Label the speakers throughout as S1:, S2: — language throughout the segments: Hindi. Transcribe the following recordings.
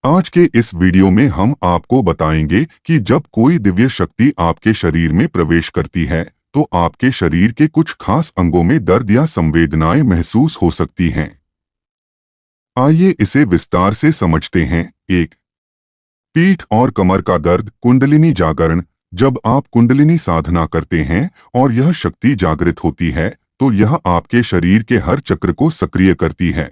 S1: आज के इस वीडियो में हम आपको बताएंगे कि जब कोई दिव्य शक्ति आपके शरीर में प्रवेश करती है तो आपके शरीर के कुछ खास अंगों में दर्द या संवेदनाएं महसूस हो सकती हैं। आइए इसे विस्तार से समझते हैं। एक, पीठ और कमर का दर्द, कुंडलिनी जागरण। जब आप कुंडलिनी साधना करते हैं और यह शक्ति जागृत होती है तो यह आपके शरीर के हर चक्र को सक्रिय करती है।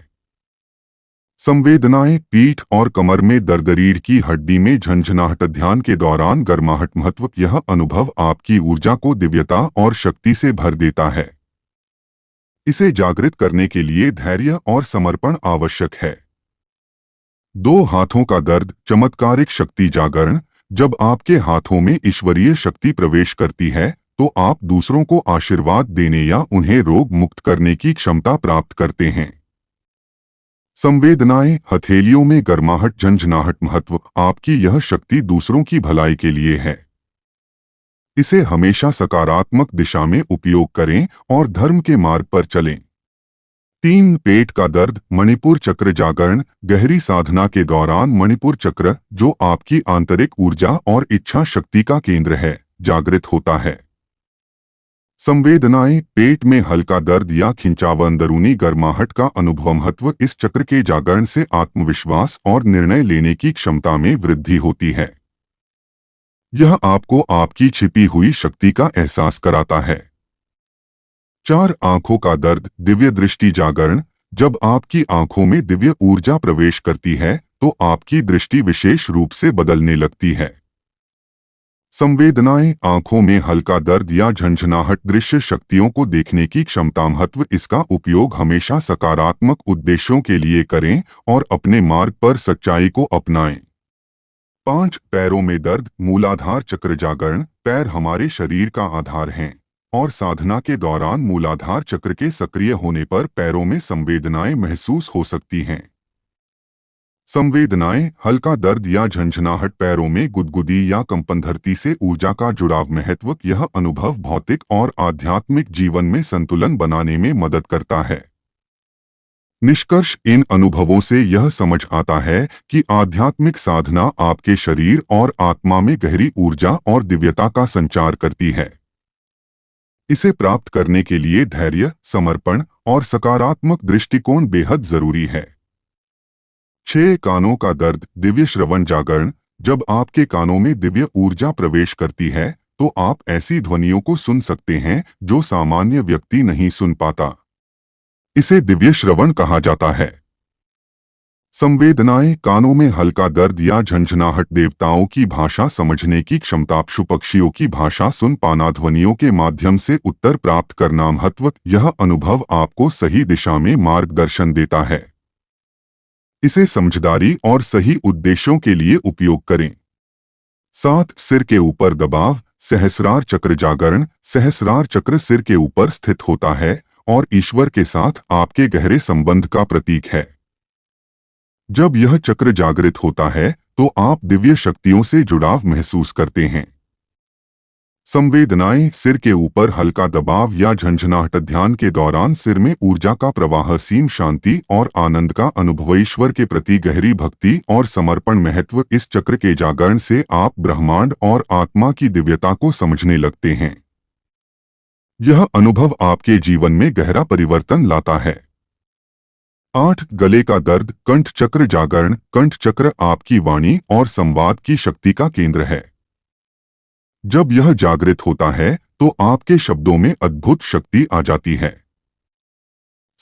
S1: संवेदनाएं, पीठ और कमर में दर्द, रीढ़ की हड्डी में झंझनाहट, ध्यान के दौरान गर्माहट। महत्व, यह अनुभव आपकी ऊर्जा को दिव्यता और शक्ति से भर देता है। इसे जागृत करने के लिए धैर्य और समर्पण आवश्यक है। दो हाथों का दर्द, चमत्कारिक शक्ति जागरण। जब आपके हाथों में ईश्वरीय शक्ति प्रवेश करती है तो आप दूसरों को आशीर्वाद देने या उन्हें रोग मुक्त करने की क्षमता प्राप्त करते हैं। संवेदनाएं, हथेलियों में गर्माहट, झंझनाहट। महत्व, आपकी यह शक्ति दूसरों की भलाई के लिए है। इसे हमेशा सकारात्मक दिशा में उपयोग करें और धर्म के मार्ग पर चलें। तीन, पेट का दर्द, मणिपुर चक्र जागरण। गहरी साधना के दौरान मणिपुर चक्र, जो आपकी आंतरिक ऊर्जा और इच्छा शक्ति का केंद्र है, जागृत होता है। संवेदनाएं, पेट में हल्का दर्द या खिंचाव, अंदरूनी गर्माहट का अनुभव। महत्व, इस चक्र के जागरण से आत्मविश्वास और निर्णय लेने की क्षमता में वृद्धि होती है। यह आपको आपकी छिपी हुई शक्ति का एहसास कराता है। चार, आंखों का दर्द, दिव्य दृष्टि जागरण। जब आपकी आंखों में दिव्य ऊर्जा प्रवेश करती है तो आपकी दृष्टि विशेष रूप से बदलने लगती है। संवेदनाएं, आंखों में हल्का दर्द या झंझनाहट, दृश्य शक्तियों को देखने की क्षमता। महत्व, इसका उपयोग हमेशा सकारात्मक उद्देश्यों के लिए करें और अपने मार्ग पर सच्चाई को अपनाएं। पांच, पैरों में दर्द, मूलाधार चक्र जागरण। पैर हमारे शरीर का आधार हैं और साधना के दौरान मूलाधार चक्र के सक्रिय होने पर पैरों में संवेदनाएं महसूस हो सकती हैं। संवेदनाएं, हल्का दर्द या झंझनाहट, पैरों में गुदगुदी या कंपन, धरती से ऊर्जा का जुड़ाव। महत्व, यह अनुभव भौतिक और आध्यात्मिक जीवन में संतुलन बनाने में मदद करता है। निष्कर्ष, इन अनुभवों से यह समझ आता है कि आध्यात्मिक साधना आपके शरीर और आत्मा में गहरी ऊर्जा और दिव्यता का संचार करती है। इसे प्राप्त करने के लिए धैर्य, समर्पण और सकारात्मक दृष्टिकोण बेहद जरूरी है। 6, कानों का दर्द, दिव्य श्रवण जागरण। जब आपके कानों में दिव्य ऊर्जा प्रवेश करती है तो आप ऐसी ध्वनियों को सुन सकते हैं जो सामान्य व्यक्ति नहीं सुन पाता। इसे दिव्य श्रवण कहा जाता है। संवेदनाएं, कानों में हल्का दर्द या झंझनाहट, देवताओं की भाषा समझने की क्षमता, पशु पक्षियों की भाषा सुन पाना, ध्वनियों के माध्यम से उत्तर प्राप्त करना। महत्व, यह अनुभव आपको सही दिशा में मार्गदर्शन देता है। इसे समझदारी और सही उद्देश्यों के लिए उपयोग करें। 7, सिर के ऊपर दबाव, सहस्रार चक्र जागरण। सहस्रार चक्र सिर के ऊपर स्थित होता है और ईश्वर के साथ आपके गहरे संबंध का प्रतीक है। जब यह चक्र जागृत होता है तो आप दिव्य शक्तियों से जुड़ाव महसूस करते हैं। संवेदनाएं, सिर के ऊपर हल्का दबाव या झंझनाहट, ध्यान के दौरान सिर में ऊर्जा का प्रवाह, सीम शांति और आनंद का अनुभव, ईश्वर के प्रति गहरी भक्ति और समर्पण। महत्व, इस चक्र के जागरण से आप ब्रह्मांड और आत्मा की दिव्यता को समझने लगते हैं। यह अनुभव आपके जीवन में गहरा परिवर्तन लाता है। 8, गले का दर्द, कंठ चक्र जागरण। कंठ चक्र आपकी वाणी और संवाद की शक्ति का केंद्र है। जब यह जागृत होता है तो आपके शब्दों में अद्भुत शक्ति आ जाती है।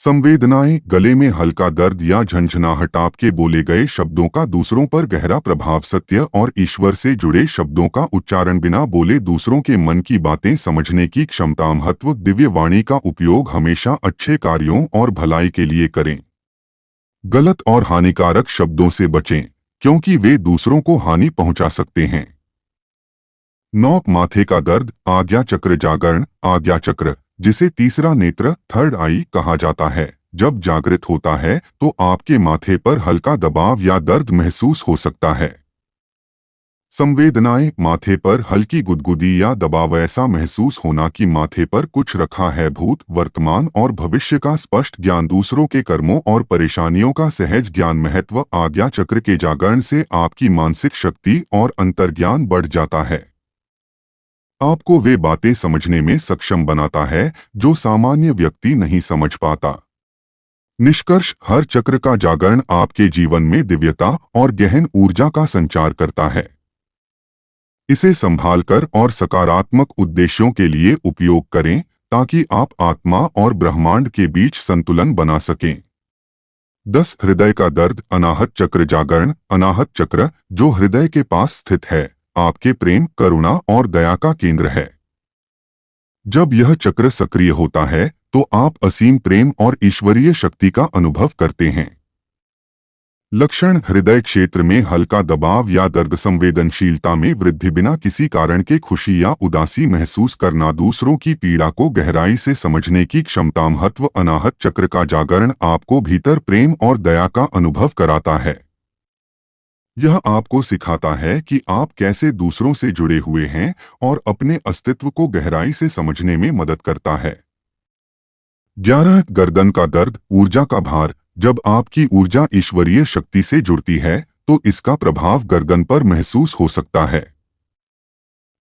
S1: संवेदनाएं, गले में हल्का दर्द या झंझनाहट, आपके बोले गए शब्दों का दूसरों पर गहरा प्रभाव, सत्य और ईश्वर से जुड़े शब्दों का उच्चारण, बिना बोले दूसरों के मन की बातें समझने की क्षमता। महत्व, दिव्य वाणी का उपयोग हमेशा अच्छे कार्यों और भलाई के लिए करें। गलत और हानिकारक शब्दों से बचें क्योंकि वे दूसरों को हानि पहुंचा सकते हैं। 9, माथे का दर्द, आज्ञा चक्र जागरण। आज्ञा चक्र, जिसे तीसरा नेत्र, थर्ड आई कहा जाता है, जब जागृत होता है तो आपके माथे पर हल्का दबाव या दर्द महसूस हो सकता है। संवेदनाएं, माथे पर हल्की गुदगुदी या दबाव, ऐसा महसूस होना कि माथे पर कुछ रखा है। भूत, वर्तमान और भविष्य का स्पष्ट ज्ञान, दूसरों के कर्मों और परेशानियों का सहज ज्ञान। महत्व, आज्ञा चक्र के जागरण से आपकी मानसिक शक्ति और अंतर्ज्ञान बढ़ जाता है। आपको वे बातें समझने में सक्षम बनाता है जो सामान्य व्यक्ति नहीं समझ पाता। निष्कर्ष, हर चक्र का जागरण आपके जीवन में दिव्यता और गहन ऊर्जा का संचार करता है। इसे संभालकर और सकारात्मक उद्देश्यों के लिए उपयोग करें ताकि आप आत्मा और ब्रह्मांड के बीच संतुलन बना सकें। 10. हृदय का दर्द, अनाहत चक्र जागरण। अनाहत चक्र, जो हृदय के पास स्थित है, आपके प्रेम, करुणा और दया का केंद्र है। जब यह चक्र सक्रिय होता है तो आप असीम प्रेम और ईश्वरीय शक्ति का अनुभव करते हैं। लक्षण, हृदय क्षेत्र में हल्का दबाव या दर्द, संवेदनशीलता में वृद्धि, बिना किसी कारण के खुशी या उदासी महसूस करना, दूसरों की पीड़ा को गहराई से समझने की क्षमता। महत्व, अनाहत चक्र का जागरण आपको भीतर प्रेम और दया का अनुभव कराता है। यह आपको सिखाता है कि आप कैसे दूसरों से जुड़े हुए हैं और अपने अस्तित्व को गहराई से समझने में मदद करता है। 11. गर्दन का दर्द, ऊर्जा का भार। जब आपकी ऊर्जा ईश्वरीय शक्ति से जुड़ती है तो इसका प्रभाव गर्दन पर महसूस हो सकता है।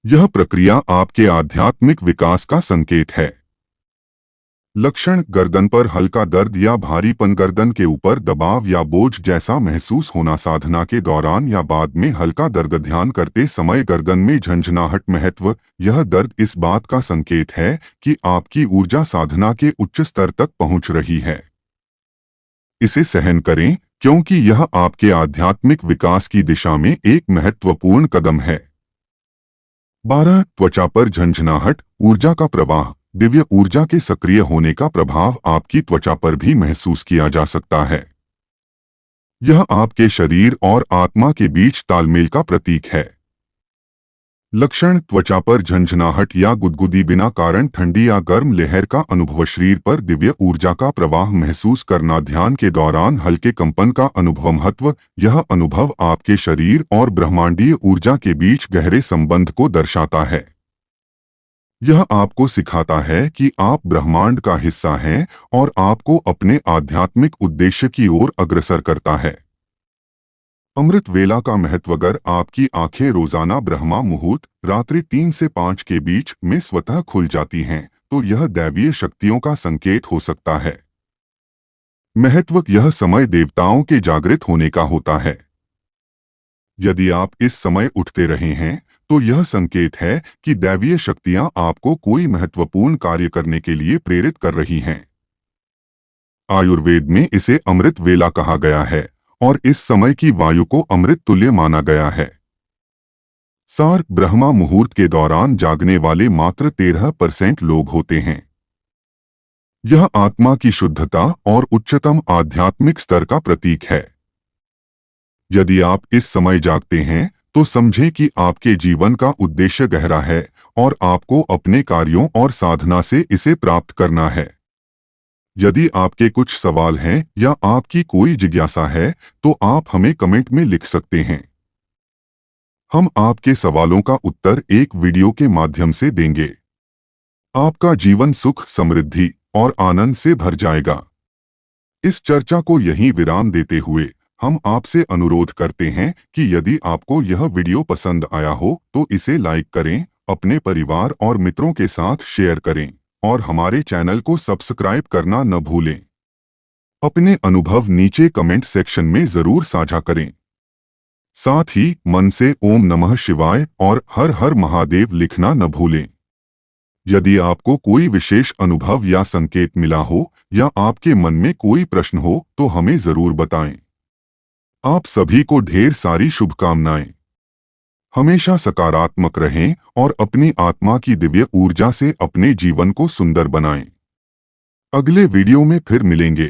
S1: यह प्रक्रिया आपके आध्यात्मिक विकास का संकेत है। लक्षण, गर्दन पर हल्का दर्द या भारीपन, गर्दन के ऊपर दबाव या बोझ जैसा महसूस होना, साधना के दौरान या बाद में हल्का दर्द, ध्यान करते समय गर्दन में झंझनाहट। महत्व, यह दर्द इस बात का संकेत है कि आपकी ऊर्जा साधना के उच्च स्तर तक पहुंच रही है। इसे सहन करें क्योंकि यह आपके आध्यात्मिक विकास की दिशा में एक महत्वपूर्ण कदम है। 12. त्वचा पर झंझनाहट, ऊर्जा का प्रवाह। दिव्य ऊर्जा के सक्रिय होने का प्रभाव आपकी त्वचा पर भी महसूस किया जा सकता है। यह आपके शरीर और आत्मा के बीच तालमेल का प्रतीक है। लक्षण, त्वचा पर झंझनाहट या गुदगुदी, बिना कारण ठंडी या गर्म लहर का अनुभव, शरीर पर दिव्य ऊर्जा का प्रवाह महसूस करना, ध्यान के दौरान हल्के कंपन का अनुभव। महत्व, यह अनुभव आपके शरीर और ब्रह्मांडीय ऊर्जा के बीच गहरे संबंध को दर्शाता है। यह आपको सिखाता है कि आप ब्रह्मांड का हिस्सा हैं और आपको अपने आध्यात्मिक उद्देश्य की ओर अग्रसर करता है। अमृत वेला का महत्व, अगर आपकी आंखें रोजाना ब्रह्मा मुहूर्त रात्रि 3 से 5 के बीच में स्वतः खुल जाती हैं तो यह दैवीय शक्तियों का संकेत हो सकता है। महत्व, यह समय देवताओं के जागृत होने का होता है। यदि आप इस समय उठते रहे हैं तो यह संकेत है कि दैवीय शक्तियां आपको कोई महत्वपूर्ण कार्य करने के लिए प्रेरित कर रही हैं। आयुर्वेद में इसे अमृत वेला कहा गया है और इस समय की वायु को अमृत तुल्य माना गया है। सार, ब्रह्मा मुहूर्त के दौरान जागने वाले मात्र 13% लोग होते हैं। यह आत्मा की शुद्धता और उच्चतम आध्यात्मिक स्तर का प्रतीक है। यदि आप इस समय जागते हैं तो समझें कि आपके जीवन का उद्देश्य गहरा है और आपको अपने कार्यों और साधना से इसे प्राप्त करना है। यदि आपके कुछ सवाल हैं या आपकी कोई जिज्ञासा है तो आप हमें कमेंट में लिख सकते हैं। हम आपके सवालों का उत्तर एक वीडियो के माध्यम से देंगे। आपका जीवन सुख, समृद्धि और आनंद से भर जाएगा। इस चर्चा को यहीं विराम देते हुए हम आपसे अनुरोध करते हैं कि यदि आपको यह वीडियो पसंद आया हो तो इसे लाइक करें, अपने परिवार और मित्रों के साथ शेयर करें और हमारे चैनल को सब्सक्राइब करना न भूलें। अपने अनुभव नीचे कमेंट सेक्शन में जरूर साझा करें। साथ ही मन से ओम नमः शिवाय और हर हर महादेव लिखना न भूलें। यदि आपको कोई विशेष अनुभव या संकेत मिला हो या आपके मन में कोई प्रश्न हो तो हमें जरूर बताएं। आप सभी को ढेर सारी शुभकामनाएं। हमेशा सकारात्मक रहें और अपनी आत्मा की दिव्य ऊर्जा से अपने जीवन को सुंदर बनाएं। अगले वीडियो में फिर मिलेंगे।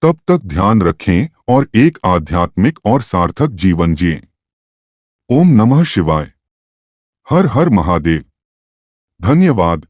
S1: तब तक ध्यान रखें और एक आध्यात्मिक और सार्थक जीवन जिएं। ओम नमः शिवाय। हर हर महादेव। धन्यवाद।